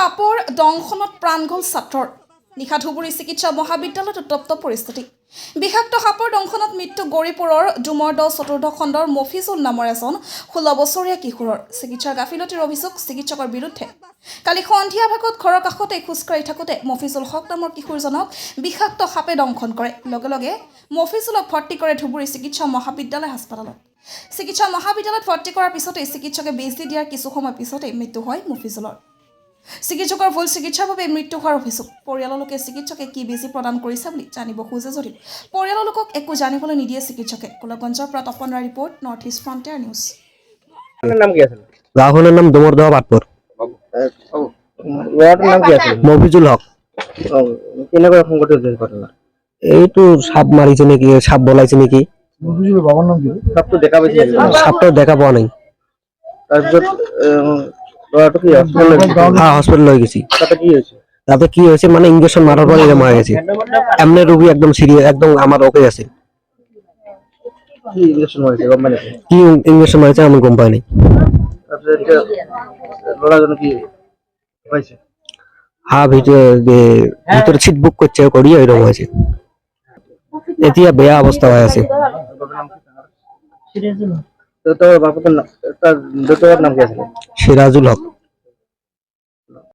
সাপৰ দংশনত প্ৰাণ গ'ল ছাত্ৰৰ নিশা ধুবুৰী চিকিৎসা মহাবিদ্যালয়ত উত্তপ্ত পৰিস্থিতি বিষাক্ত সাপৰ দংশনত মৃত্যু গৌৰীপুৰৰ ডুমৰদহ চতুৰ্থ খণ্ডৰ মফিজুল নামৰ এজন 16 বছৰীয়া কিশোৰৰ চিকিৎসাৰ গাফিলতিৰ অভিযোগ চিকিৎসকৰ বিৰুদ্ধে কালি সন্ধিয়া ভাগত ঘৰৰ কাষতে খোজকাঢ়ি থাকোঁতে মফিজুল হক নামৰ কিশোৰজনক বিষাক্ত সাপে দংশন কৰে লগে লগে মফিজুলক ভৰ্তি কৰে ধুবুৰী চিকিৎসা মহাবিদ্যালয় হাস্পতালত চিকিৎসা মহাবিদ্যালয়ত ভৰ্তি কৰাৰ পিছতে চিকিৎসকে বেজি দিয়াৰ কিছু সময় পিছতে মৃত্যু হয় মফিজুলৰ চিকিৎসকৰ ভুল চিকিৎসাৰ বাবে মৃত্যু হোৱাৰ অভিযোগ পৰিয়ালৰ লোকে চিকিৎসকে কি বেজি প্ৰদান কৰিছে বুলি জানিব খোজে যদিও পৰিয়ালৰ লোকক একো জানিবলৈ নিদিয়ে চিকিৎসকে গোলকগঞ্জৰ পৰা তপন ৰিপৰ্ট নৰ্থ ইষ্ট ফ্ৰণ্টিয়াৰ নিউজ নাম কি আছিল গাঁওখনৰ নাম ডুমৰদহ পাটপুৰ ল'ৰাটোৰ নাম কি আছিল মফিজুল হক কেনেকৈ সংঘটিত হৈছিল ঘটনা এইটো সাপ মাৰিছে নেকি সাপ বলাইছে নেকি মফিজুলৰ বাবার নাম কি সাপটো দেখা পাইছিল সাপটো দেখা পোৱা নাই তাৰপিছত ল'ৰাটো কি হস্পিটেল লৈ গৈছি তাতে কি হৈছে মানে ইনজেকশ্যন মাৰাৰ পৰা মাৰা গৈছে এমনে ৰোগী একদম চিৰিয়াছ একদম আমাৰ ওকে আছে কি ইনজেকশ্যন মাৰিছে গম পাই নেকি কি ইনজেকশ্যন মাৰিছে আমি গম পাই নাই তাৰপিছত এতিয়া ল'ৰাজন কি পাইছে ভিতরে সিট বুক করছে করি এরকম হয়েছে এতিয়া বেয়া অবস্থা হয়ে আছে তোর বাপের তার দুটোর নাম কি আছে সিরাজুল হক